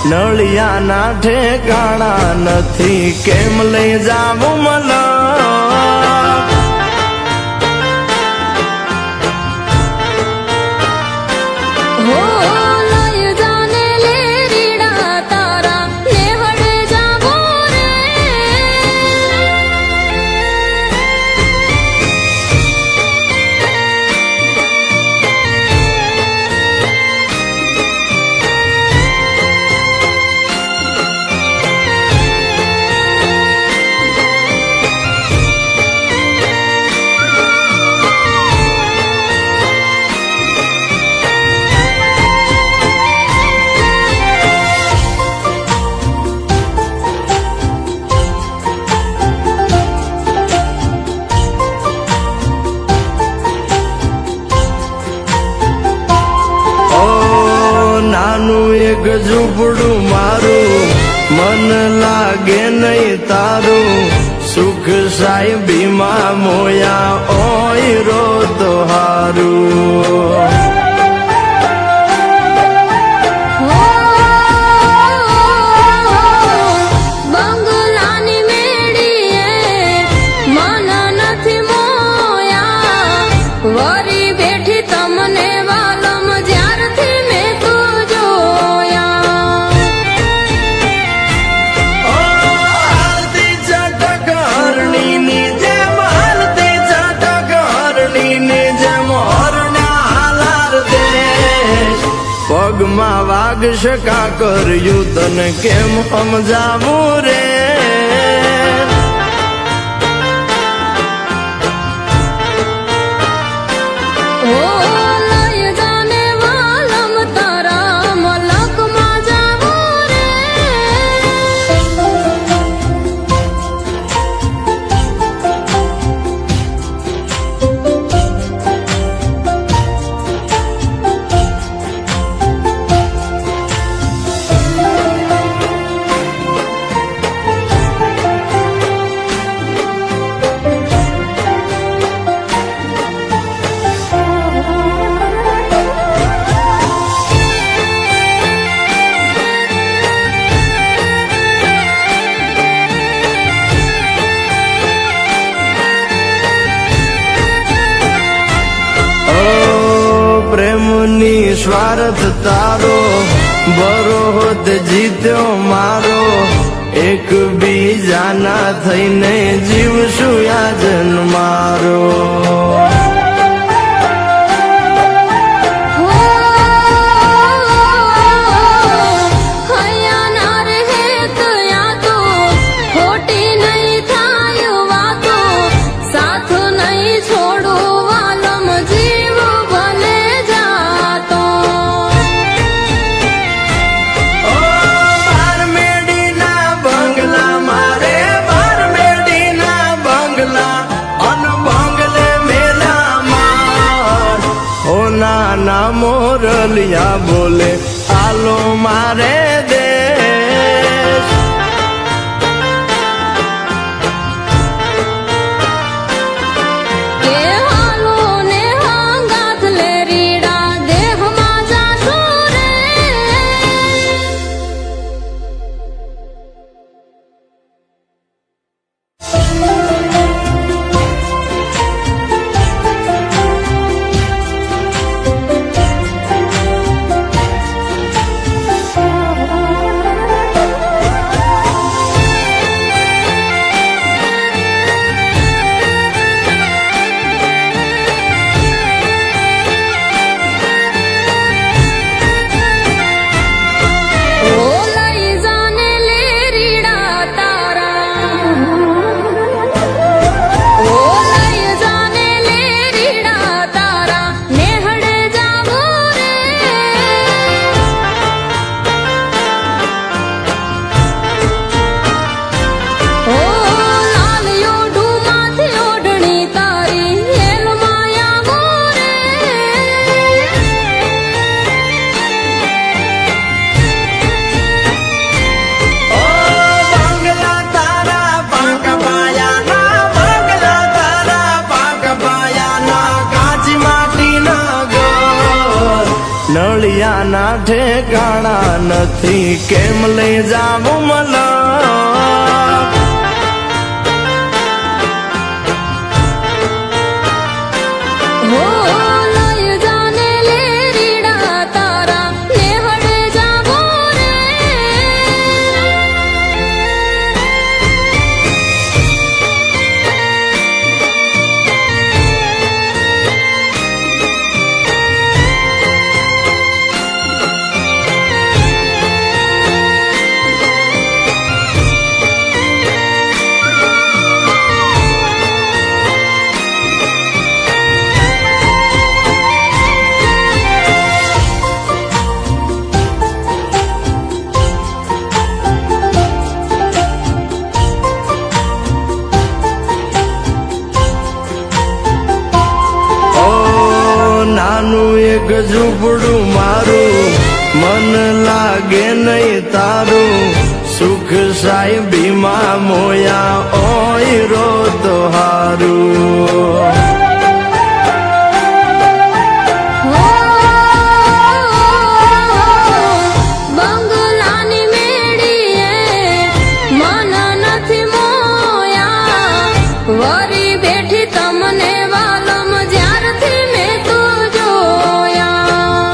નળિયાના ઠેકાણા નથી કેમ લઈ જાવું મલક એક ઝૂંપડું મારું મન લાગે નહીં તારું સુખ સાહેબીમાં મોયા ઓય રો તો હારું પગમાં વાગશ કાકર તને કેમ સમજાવું રે પ્રેમની સ્વાર્થ તારો બરોત જીત્યો મારો એક બીજાના થઈને જીવશું યાજન મારો નાના મોરલિયા બોલે આલો મારે દેશ કે હાલો ને હાંગાથ લે રીડા દેહમાં જાતું રે ના ઠેકાણા નથી કેમ લઈ જાવું મલક હો લઈ જાને લેરીડા તારા નેહડે જાવો રે નાનું એક ઝૂંપડું મારું મન લાગે નહીં તારું સુખ સાહેબીમાં મોયા ઓય રો તો હારું બંગલાની મેડીએ મન નથી મોયા વરી બેઠી તમને વાલમ જ્યારથી મેં તો જોયા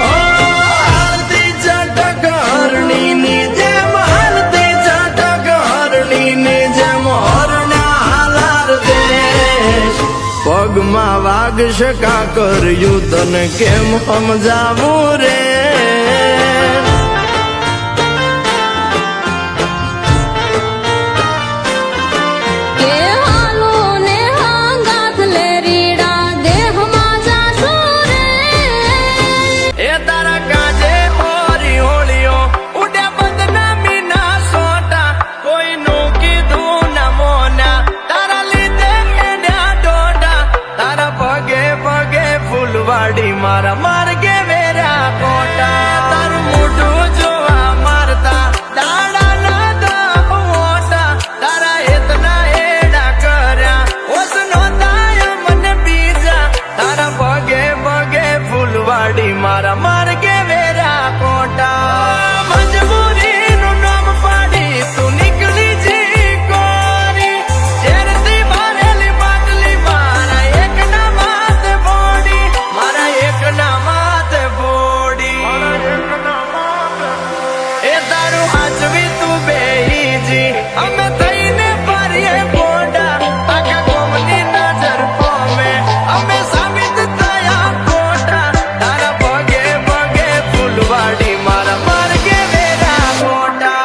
હાલતી ચટક હરણીની જેમ હાલતી ચટક હરણીની જેમ હરણા હાલાર દેશ પગમાં વાગશે કાકર તને કેમ સમજાવું રે કે હાલો ને હાંગાથ લેરીડા દેહમાં જાશો રે એ તારા કાજે હોરી હોળીઓ ઉડે બદનામી ના સોટા કોઈનું કીધું ના મોના તારા લીધે હેડ્યા ડોડા તારા પગે પગે ફૂલવાડી મારા માર્ગે વેરા કોટા તારું મોઢું જોવા મારતા દાડા ના દાવ મોટા તારા એતના એડા કર્યા ઓસ નોંધાય મને બીજા તારા પગે પગે ફૂલવાડી મારા માર્ગે વેરા કોટા મજબૂરીનું નામ પાડી તું નીકળી જી કોરી ઝેરથી ભરેલી બાટલી મારા એકના માથે ફોડી મારા એકના માથે ફોડી એ તારું હાચવી તું બેહીજી અમે થઈને ફરીએ બોડા આખા કોમની નજર પોમે અમે સાબિત થયા ખોટા તારા પગે પગે ફૂલવાડી મારા માર્ગે વેરા ખોટા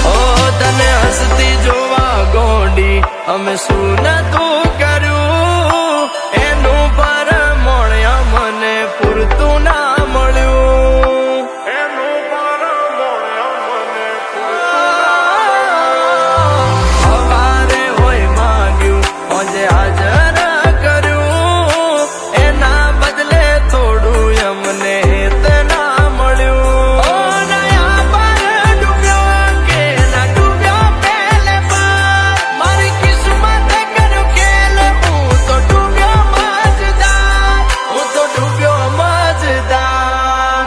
ઓ તને હસતી જોવા ગોંડી અમે શું નતું કર્યું એનું પરમોણ્ય મને પૂરતું ના મળ્યું એનું પરમોણ્ય મને સવારે હોય માંગ્યું આજે હાજર કર્યું એના બદલે થોડું અમને ના મળ્યું ઓ નયા પર ડૂબ્યો કે ના ડૂબ્યો પહેલે પર મારી કિસ્મત કર્યું ખેલ હું તો ડૂબ્યો મજદાર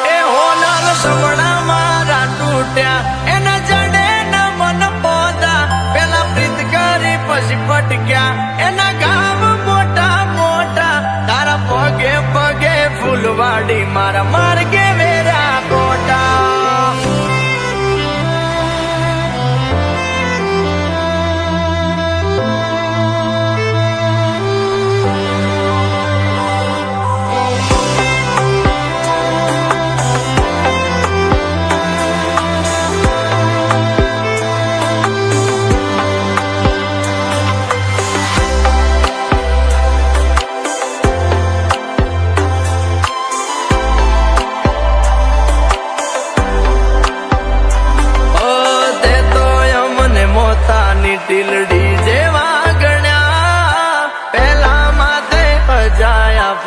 એ હોનાર સપના મારા તૂટ્યા એના જડે ના મન પોતા પેલા પ્રીત કરી પછી પટક્યા એના ગામ મોટા મોટા તારા પગે પગે ફૂલવાડી મારા માર્ગે વેરા કોટા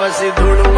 પછી ધૂળ